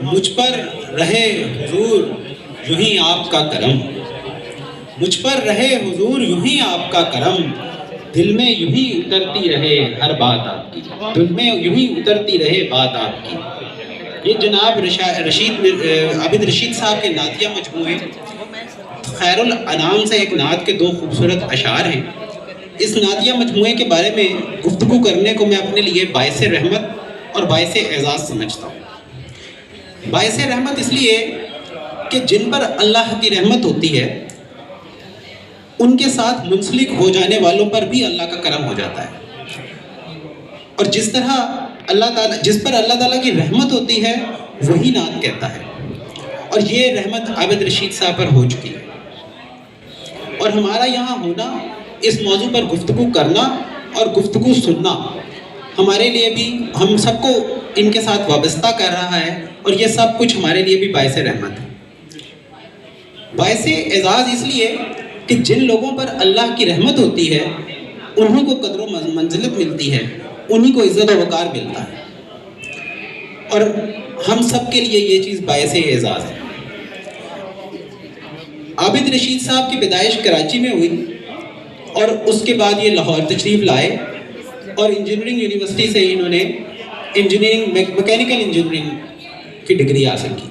مجھ پر رہے حضور یوں ہی آپ کا کرم، مجھ پر رہے حضور یوں ہی آپ کا کرم، دل میں یوں ہی اترتی رہے ہر بات آپ کی، دل میں یوں ہی اترتی رہے بات آپ کی۔ یہ جناب عابد رشید صاحب کے نعتیہ مجموعے خیر الانام سے ایک نعت کے 2 خوبصورت اشعار ہیں۔ اس نعتیہ مجموعے کے بارے میں گفتگو کرنے کو میں اپنے لیے باعث رحمت اور باعث اعزاز سمجھتا ہوں۔ باعث رحمت اس لیے کہ جن پر اللہ کی رحمت ہوتی ہے ان کے ساتھ منسلک ہو جانے والوں پر بھی اللہ کا کرم ہو جاتا ہے، اور جس پر اللہ تعالیٰ کی رحمت ہوتی ہے وہی نعت کہتا ہے، اور یہ رحمت عابد رشید صاحب پر ہو چکی ہے۔ اور ہمارا یہاں ہونا، اس موضوع پر گفتگو کرنا اور گفتگو سننا ہمارے لیے بھی، ہم سب کو ان کے ساتھ وابستہ کر رہا ہے، اور یہ سب کچھ ہمارے لیے بھی باعث رحمت ہے۔ باعث اعزاز اس لیے کہ جن لوگوں پر اللہ کی رحمت ہوتی ہے انہیں کو قدر و منزلت ملتی ہے، انہیں کو عزت و وقار ملتا ہے، اور ہم سب کے لیے یہ چیز باعث اعزاز ہے۔ عابد رشید صاحب کی پیدائش کراچی میں ہوئی، اور اس کے بعد یہ لاہور تشریف لائے، اور انجینئرنگ یونیورسٹی سے انہوں نے میکینیکل انجینئرنگ کی ڈگری حاصل کی۔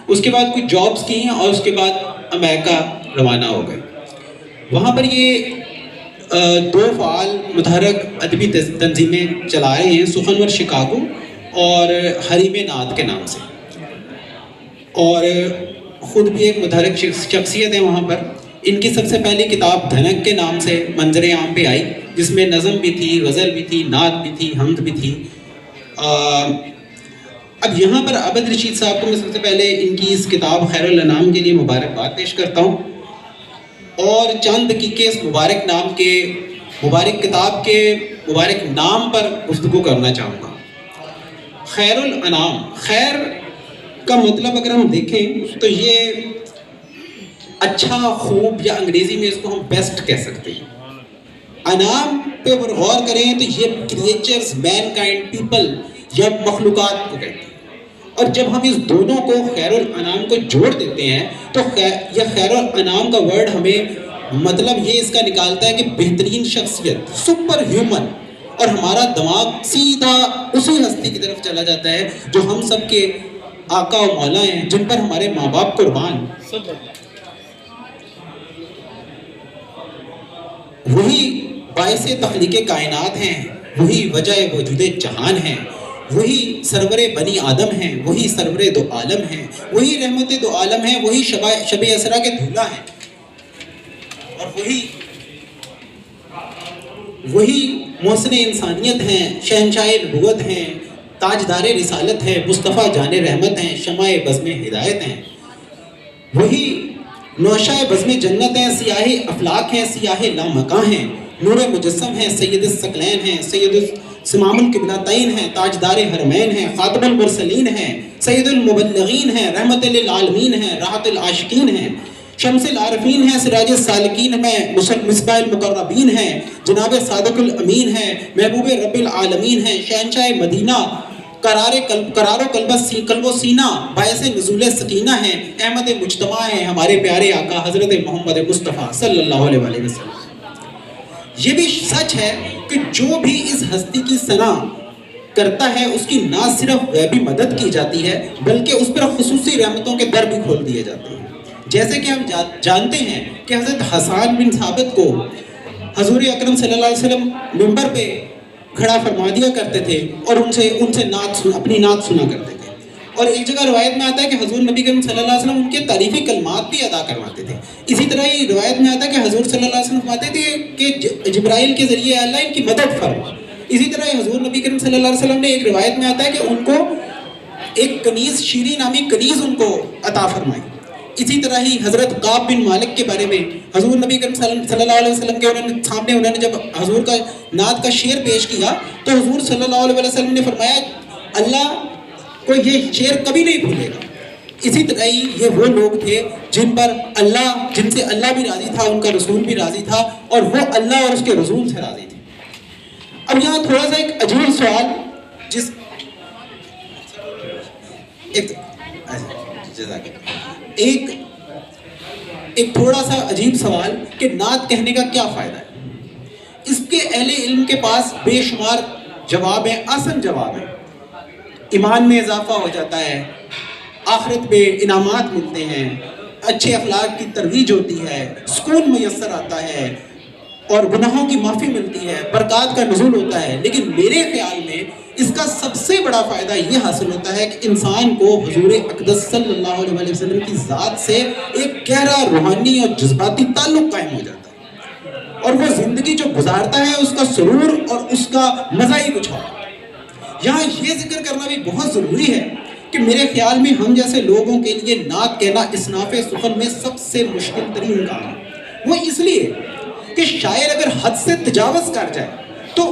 اس کے بعد کچھ جابز کی ہیں، اور اس کے بعد امریکہ روانہ ہو گئے۔ وہاں پر یہ 2 فعال متحرک ادبی تنظیمیں چلا رہے ہیں، سخنور شکاگو اور حریم نعت کے نام سے، اور خود بھی ایک متحرک شخصیت ہے وہاں پر۔ ان کی سب سے پہلی کتاب دھنک کے نام سے منظر عام پہ آئی، جس میں نظم بھی تھی، غزل بھی تھی، نعت بھی تھی، حمد بھی تھی۔ اب یہاں پر عابد رشید صاحب کو میں سب سے پہلے ان کی اس کتاب خیر الانام کے لیے مبارکباد پیش کرتا ہوں، اور چند دقیقے اس مبارک کتاب کے مبارک نام پر گفتگو کرنا چاہوں گا۔ خیر الانام، خیر کا مطلب اگر ہم دیکھیں تو یہ اچھا، خوب، یا انگریزی میں اس کو ہم بیسٹ کہہ سکتے ہیں۔ انام پہ اگر غور کریں تو یہ کریچرز، مین کائنڈ، پیپل یا مخلوقات کو کہتے ہیں، اور جب ہم اس دونوں کو خیر الانام کو جوڑ دیتے ہیں تو یہ خیر الانام کا ورڈ ہمیں مطلب یہ اس کا نکالتا ہے کہ بہترین شخصیت، سپر ہیومن، اور ہمارا دماغ سیدھا اسی ہستی کی طرف چلا جاتا ہے جو ہم سب کے آقا و مولا ہیں، جن پر ہمارے ماں باپ قربان، وہی باعث تخلیق کائنات ہیں، وہی وجہ وجود جہان ہیں، وہی سرور بنی آدم ہیں، وہی سرور دو عالم ہیں، وہی رحمت دو عالم ہیں، وہی شب اسرا کے دھولا ہیں، اور وہی محسن انسانیت ہیں، شہنشاہ نبوت ہیں، تاجدار رسالت ہیں، مصطفیٰ جان رحمت ہیں، شمع بزم ہدایت ہیں، وہی نوشہ بزم جنت ہیں، سیاہ افلاک ہیں، سیاہ لامکاں ہیں، نور مجسم ہیں، سید الثقلین ہیں، سید سمام القبلتین ہیں، تاجدار حرمین ہیں، خاتم المرسلین ہیں، سید المبلغین ہیں، رحمت للعالمین ہیں، راحت العاشقین ہیں، شمس العارفین ہیں، سراج السالکین ہیں، مصباح المقربین ہیں، جناب صادق الامین ہیں، محبوب رب العالمین ہیں، شہنشاہ مدینہ، قرار و قلب و سینہ، باعث نزول سکینہ ہیں، احمد مجتمع ہیں، ہمارے پیارے آقا حضرت محمد مصطفیٰ صلی اللہ علیہ وسلم۔ یہ بھی سچ ہے کہ جو بھی اس ہستی کی ثنا کرتا ہے اس کی نہ صرف غیبی مدد کی جاتی ہے بلکہ اس پر خصوصی رحمتوں کے در بھی کھول دیے جاتے ہیں۔ جیسے کہ ہم جانتے ہیں کہ حضرت حسان بن ثابت کو حضور اکرم صلی اللہ علیہ وسلم منبر پہ کھڑا فرما دیا کرتے تھے اور ان سے اپنی نعت سنا کرتے تھے، اور ایک جگہ روایت میں آتا ہے کہ حضور نبی کریم صلی اللہ علیہ وسلم ان کے تعریفی کلمات بھی ادا کرواتے تھے۔ اسی طرح ہی روایت میں آتا ہے کہ حضور صلی اللہ علیہ وسلم فرماتے تھے کہ جبرائیل کے ذریعے اللہ ان کی مدد فرما۔ اسی طرح حضور نبی کریم صلی اللہ علیہ وسلم نے ایک روایت میں آتا ہے کہ ان کو ایک کنیز، شیری نامی کنیز ان کو عطا فرمائی۔ اسی طرح ہی حضرت قعب بن مالک کے بارے میں حضور نبی کریم صلی اللہ علیہ وسلم کے سامنے انہوں نے جب حضور کا نعت کا شعر پیش کیا تو حضور صلی اللہ علیہ وسلم نے فرمایا اللہ کو یہ شعر کبھی نہیں بھولے گا۔ اسی طرح ہی یہ وہ لوگ تھے جن سے اللہ بھی راضی تھا، ان کا رسول بھی راضی تھا، اور وہ اللہ اور اس کے رسول سے راضی تھے۔ اب یہاں تھوڑا سا ایک عجیب سوال ایک تھوڑا سا عجیب سوال کہ نعت کہنے کا کیا فائدہ ہے؟ اس کے اہل علم کے پاس بے شمار جواب ہیں، آسان جواب ہیں۔ ایمان میں اضافہ ہو جاتا ہے، آخرت میں انعامات ملتے ہیں، اچھے اخلاق کی ترویج ہوتی ہے، سکون میسر آتا ہے اور گناہوں کی معافی ملتی ہے، برکات کا نزول ہوتا ہے۔ لیکن میرے خیال میں اس کا سب سے بڑا فائدہ یہ حاصل ہوتا ہے کہ انسان کو حضور اقدس صلی اللہ علیہ وسلم کی ذات سے ایک گہرا روحانی اور جذباتی تعلق قائم ہو جاتا ہے، اور وہ زندگی جو گزارتا ہے اس کا سرور اور اس کا مزہ ہی کچھ اور۔ یہاں یہ ذکر کرنا بھی بہت ضروری ہے کہ میرے خیال میں ہم جیسے لوگوں کے لیے نعت کہنا اصناف سخن میں سب سے مشکل ترین کام ہے۔ وہ اس لیے کہ شاعر اگر حد سے تجاوز کر جائے تو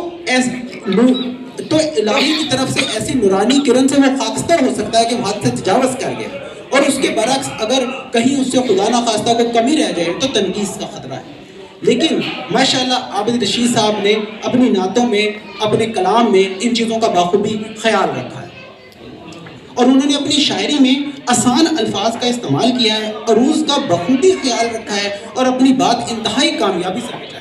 الہی کی طرف سے ایسی نورانی کرن سے وہ خاکستر ہو سکتا ہے کہ وہ حد سے تجاوز کر گیا، اور اس کے برعکس اگر کہیں اس سے خدا نخواستہ کو کمی رہ جائے تو تنقید کا خطرہ ہے۔ لیکن ماشاءاللہ عابد رشید صاحب نے اپنی نعتوں میں، اپنے کلام میں ان چیزوں کا بخوبی خیال رکھا ہے، اور انہوں نے اپنی شاعری میں آسان الفاظ کا استعمال کیا ہے، عروض کا بخوبی خیال رکھا ہے، اور اپنی بات انتہائی کامیابی سے پہنچائی ہے۔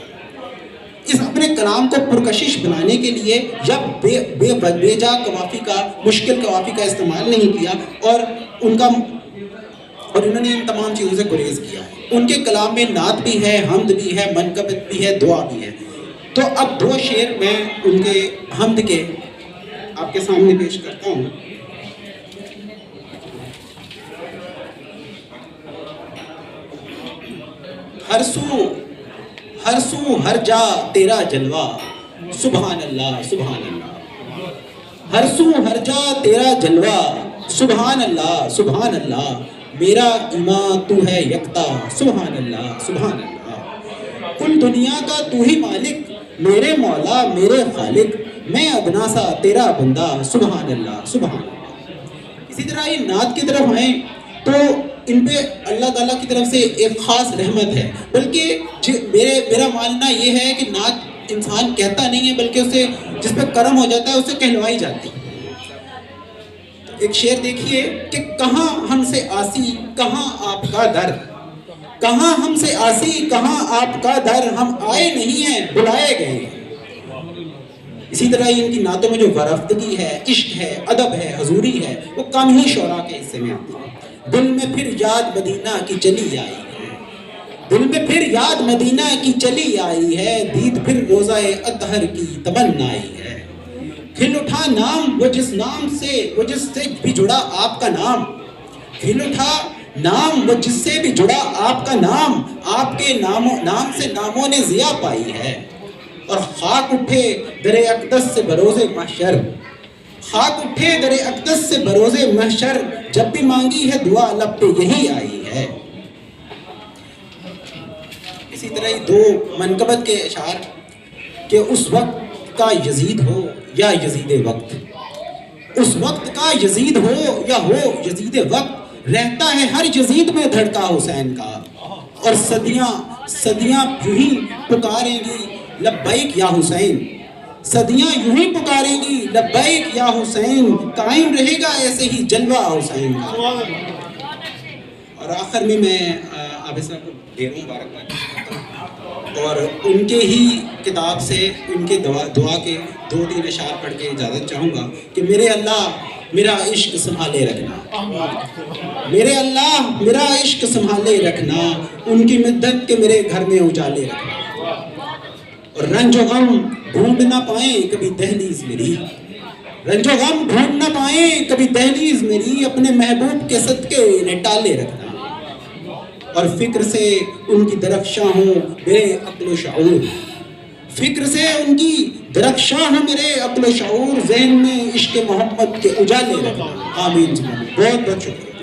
اس اپنے کلام کو پرکشش بنانے کے لیے یا بے جا قوافی کا، مشکل قوافی کا استعمال نہیں کیا، اور انہوں نے ان تمام چیزوں سے گریز کیا ہے۔ ان کے کلام میں نعت بھی ہے، حمد بھی ہے، منقبت بھی ہے، دعا بھی ہے۔ تو اب دو شعر میں ان کے حمد کے آپ کے سامنے پیش کرتا ہوں۔ ہر سو ہر جا تیرا جلوہ، سبحان اللہ سبحان اللہ۔ ہر سو ہر جا تیرا جلوہ، سبحان اللہ سبحان اللہ۔ میرا ایمان تو ہے یکتا، سبحان اللہ سبحان اللہ۔ کل دنیا کا تو ہی مالک، میرے مولا میرے خالق، میں ادنا سا تیرا بندہ، سبحان اللہ سبحان اللہ۔ اسی طرح یہ نعت کی طرف آئیں تو ان پہ اللہ تعالیٰ کی طرف سے ایک خاص رحمت ہے، بلکہ میرا ماننا یہ ہے کہ نعت انسان کہتا نہیں ہے بلکہ اسے جس پہ کرم ہو جاتا ہے اسے کہلوائی جاتی ہے۔ ایک شعر دیکھیے کہ کہاں ہم سے آسی کہاں آپ کا در، کہاں ہم سے آسی کہاں آپ کا در، ہم آئے نہیں ہیں بلائے گئے ہیں۔ اسی طرح ان کی نعتوں میں جو ورفتگی ہے، عشق ہے، ادب ہے، حضوری ہے، وہ کم ہی شعراء کے حصے میں آتی ہے۔ دل میں پھر یاد مدینہ کی چلی آئی ہے، دل میں پھر یاد مدینہ کی چلی آئی ہے، دید پھر روزہ اطہر کی تمنا آئی ہے۔ کھل اٹھا نام وہ جس سے بھی جڑا آپ کا نام، کھل اٹھا نام وہ جس سے بھی جڑا آپ کا نام، آپ کے نام سے ناموں نے ضیا پائی ہے۔ اور خاک اٹھے در اقدس سے بروز محشر، خاک اٹھے در اقدس سے بروز محشر، جب بھی مانگی ہے دعا لب پہ یہی آئی ہے۔ اسی طرح ہی دو منقبت کے اشعار کہ اس وقت کا یزید ہو یا یزید وقت، اس وقت کا یزید ہو یا ہو یزید وقت، رہتا ہے ہر یزید میں دھڑکا حسین کا، اور صدیاں یوں ہی پکاریں گی لبیک یا حسین، صدیاں یوں ہی پکاریں گی لبیک یا حسین، قائم رہے گا ایسے ہی جلوہ حسین کا۔ اور آخر میں عابد صاحب کو ڈھیر مبارکباد دیتا ہوں، اور ان کے ہی کتاب سے ان کے دعا کے 2-3 اشعار پڑھ کے اجازت چاہوں گا کہ میرے اللہ میرا عشق سنبھالے رکھنا، میرے اللہ میرا عشق سنبھالے رکھنا، ان کی مدت کے میرے گھر میں اجالے رکھنا، اور رنج و غم ڈھونڈ نہ پائیں کبھی دہلیز میری، رنج و غم ڈھونڈ نہ پائیں کبھی دہلیز میری، اپنے محبوب کے صدقے انہیں ٹالے رکھنا، اور فکر سے ان کی درخشاں ہوں میرے عقل و شعور، فکر سے ان کی درخشاں ہوں میرے عقل و شعور، ذہن میں عشق محمد کے اجالے رکھنا۔ آمین۔ بہت بہت شکریہ۔